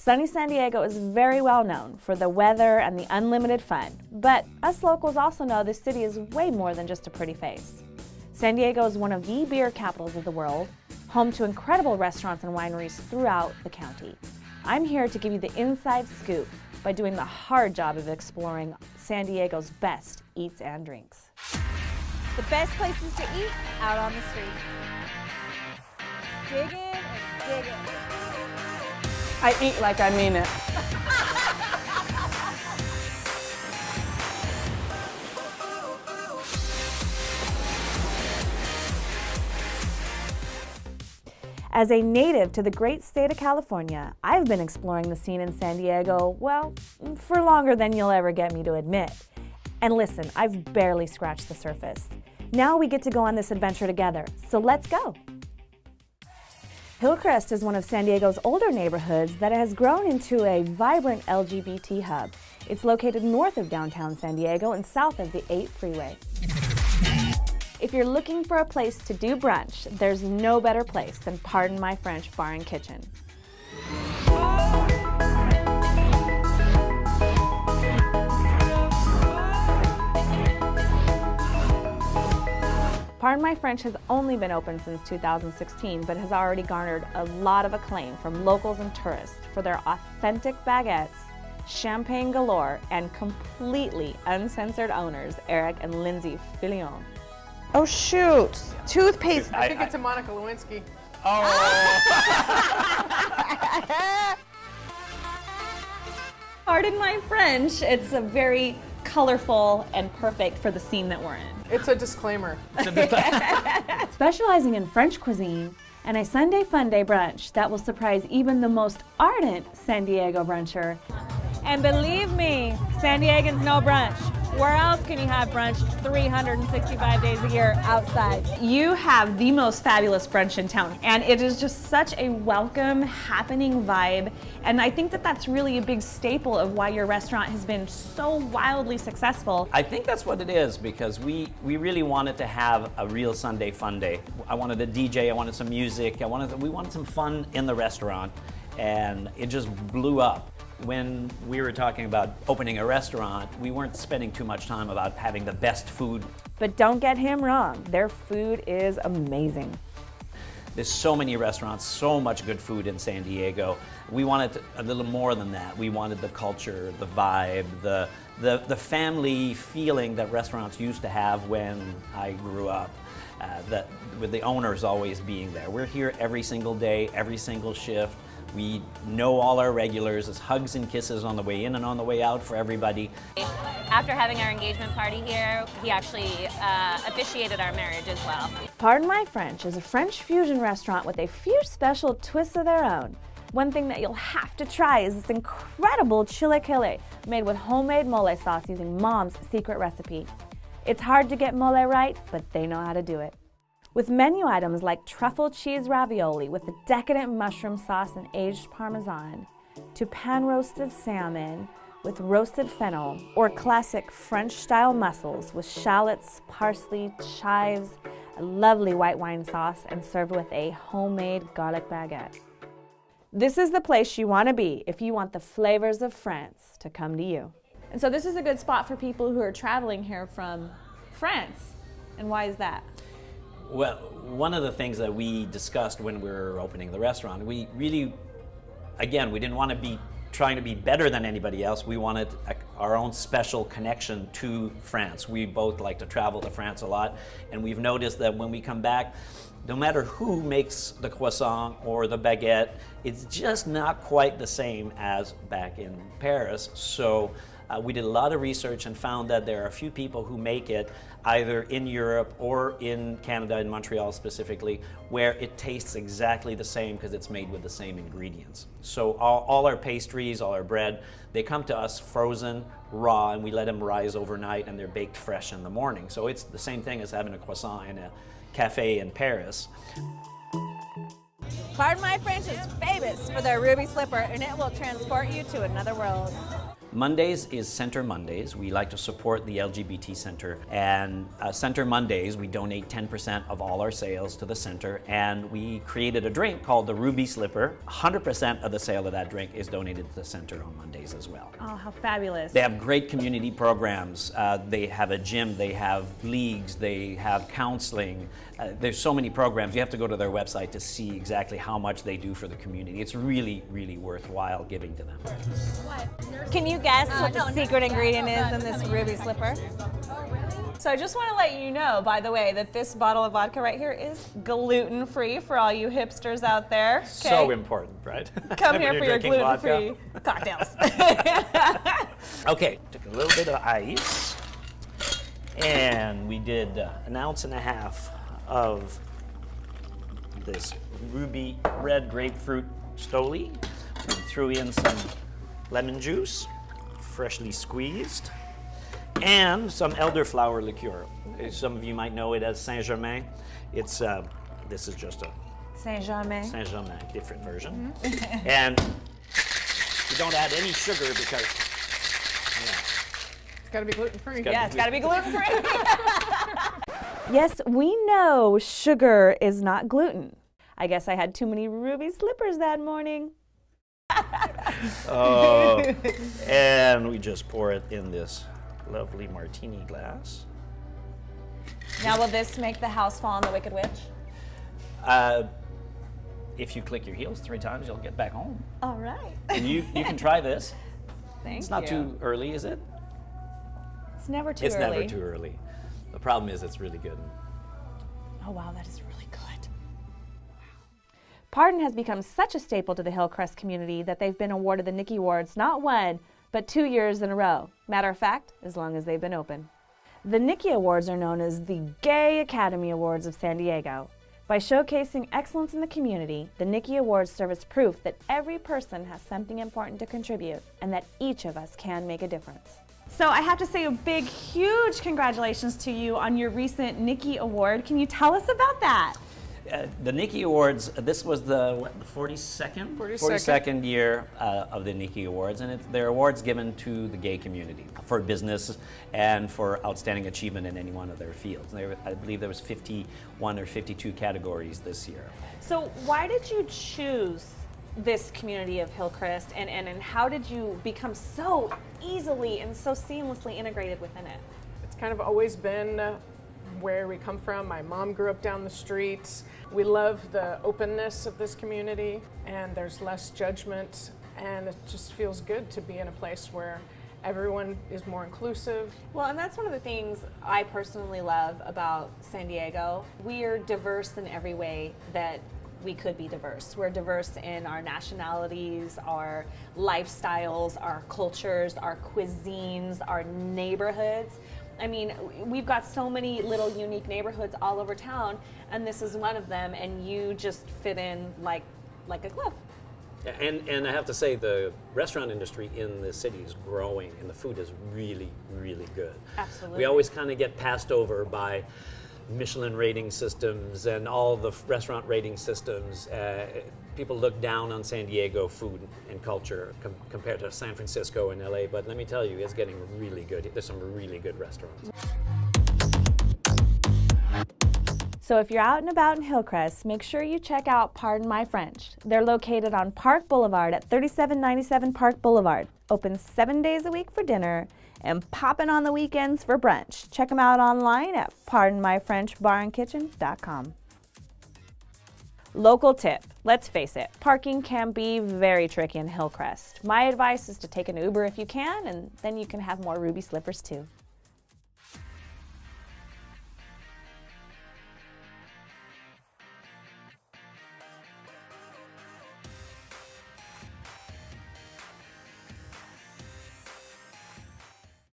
Sunny San Diego is very well known for the weather and the unlimited fun, but us locals also know this city is way more than just a pretty face. San Diego is one of the beer capitals of the world, home to incredible restaurants and wineries throughout the county. I'm here to give you the inside scoop by doing the hard job of exploring San Diego's best eats and drinks. The best places to eat out on the street. Dig in and dig in. I eat like I mean it. As a native to the great state of California, I've been exploring the scene in San Diego, well, for longer than you'll ever get me to admit. And listen, I've barely scratched the surface. Now we get to go on this adventure together, so let's go. Hillcrest is one of San Diego's older neighborhoods that has grown into a vibrant LGBT hub. It's located north of downtown San Diego and south of the 8 freeway. If you're looking for a place to do brunch, there's no better place than Pardon My French Bar and Kitchen. Pardon My French has only been open since 2016, but has already garnered a lot of acclaim from locals and tourists for their authentic baguettes, champagne galore, and completely uncensored owners, Eric and Lindsay Filion. Oh shoot, toothpaste. I think it's a Monica Lewinsky. Pardon my French, it's a very colorful and perfect for the scene that we're in. It's a disclaimer. Specializing in French cuisine and a Sunday Fun Day brunch that will surprise even the most ardent San Diego bruncher. And believe me, San Diegans know brunch. Where else can you have brunch 365 days a year outside? You have the most fabulous brunch in town, and it is just such a welcome, happening vibe. And I think that that's really a big staple of why your restaurant has been so wildly successful. I think that's what it is, because we really wanted to have a real Sunday Fun Day. I wanted a DJ, I wanted some music, we wanted some fun in the restaurant, and it just blew up. When we were talking about opening a restaurant, we weren't spending too much time about having the best food. But don't get him wrong, their food is amazing. There's so many restaurants, so much good food in San Diego. We wanted a little more than that. We wanted the culture, the vibe, the family feeling that restaurants used to have when I grew up. With the owners always being there. We're here every single day, every single shift. We know all our regulars. It's hugs and kisses on the way in and on the way out for everybody. After having our engagement party here, he actually officiated our marriage as well. Pardon My French is a French fusion restaurant with a few special twists of their own. One thing that you'll have to try is this incredible chilaquile made with homemade mole sauce using Mom's secret recipe. It's hard to get mole right, but they know how to do it. With menu items like truffle cheese ravioli with a decadent mushroom sauce and aged parmesan, to pan-roasted salmon with roasted fennel, or classic French-style mussels with shallots, parsley, chives, a lovely white wine sauce, and served with a homemade garlic baguette. This is the place you want to be if you want the flavors of France to come to you. And so this is a good spot for people who are traveling here from France. And why is that? Well, one of the things that we discussed when we were opening the restaurant, we really, again, we didn't want to be trying to be better than anybody else. We wanted our own special connection to France. We both like to travel to France a lot, and we've noticed that when we come back, no matter who makes the croissant or the baguette, it's just not quite the same as back in Paris. So we did a lot of research and found that there are a few people who make it either in Europe or in Canada, in Montreal specifically, where it tastes exactly the same because it's made with the same ingredients. So all our pastries, all our bread, they come to us frozen, raw, and we let them rise overnight, and they're baked fresh in the morning. So it's the same thing as having a croissant in a cafe in Paris. Pardon My French is famous for their ruby slipper, and it will transport you to another world. Mondays is Center Mondays. We like to support the LGBT Center. And Center Mondays, we donate 10% of all our sales to the center. And we created a drink called the Ruby Slipper. 100% of the sale of that drink is donated to the center on Mondays as well. Oh, how fabulous. They have great community programs. They have a gym, they have leagues, they have counseling. There's so many programs. You have to go to their website to see exactly how much they do for the community. It's really, really worthwhile giving to them. Can you guess what the secret ingredient is in this Ruby Slipper? So I just want to let you know, by the way, that this bottle of vodka right here is gluten-free for all you hipsters out there. Okay? So important, right? Come When here you're for your drinking vodka. gluten-free cocktails. Okay, took a little bit of ice, and we did 1.5 ounces of this ruby red grapefruit stoli. We threw in some lemon juice, freshly squeezed, and some elderflower liqueur. Some of you might know it as Saint-Germain. It's this is just a Saint-Germain. Saint-Germain, different version. And we don't add any sugar because It's got to be gluten-free. Yeah, it's got to be gluten-free. Yes, we know sugar is not gluten. I guess I had too many ruby slippers that morning. oh, and we just pour it in this lovely martini glass. Now, will this make the house fall on the Wicked Witch? If you click your heels 3 times, you'll get back home. All right. And you can try this. Thank It's not you. too early, is it? It's never too It's early. never too early. The problem is it's really good. Oh, wow, that is really good. Pardon has become such a staple to the Hillcrest community that they've been awarded the Nicky Awards not 1, but 2 years in a row. Matter of fact, as long as they've been open. The Nicky Awards are known as the Gay Academy Awards of San Diego. By showcasing excellence in the community, the Nicky Awards serve as proof that every person has something important to contribute and that each of us can make a difference. So I have to say a big, huge congratulations to you on your recent Nicky Award. Can you tell us about that? The Nicky Awards, this was the 42nd year of the Nicky Awards, and they're awards given to the gay community for business and for outstanding achievement in any one of their fields. I believe there was 51 or 52 categories this year. So why did you choose this community of Hillcrest, and how did you become so easily and so seamlessly integrated within it? It's kind of always been where we come from. My mom grew up down the street. We love the openness of this community, and there's less judgment, and it just feels good to be in a place where everyone is more inclusive. Well, and that's one of the things I personally love about San Diego. We are diverse in every way that we could be diverse. We're diverse in our nationalities, our lifestyles, our cultures, our cuisines, our neighborhoods. I mean, we've got so many little unique neighborhoods all over town, and this is one of them, and you just fit in like a glove. And I have to say, the restaurant industry in the city is growing, and the food is really, really good. Absolutely. We always kind of get passed over by Michelin rating systems and all the restaurant rating systems. People look down on San Diego food and culture compared to San Francisco and LA, but let me tell you, it's getting really good. There's some really good restaurants. So if you're out and about in Hillcrest, make sure you check out Pardon My French. They're located on Park Boulevard at 3797 Park Boulevard. Open 7 days a week for dinner and popping on the weekends for brunch. Check them out online at pardonmyfrenchbarandkitchen.com. Local tip. Let's face it, parking can be very tricky in Hillcrest. My advice is to take an Uber if you can, and then you can have more ruby slippers too.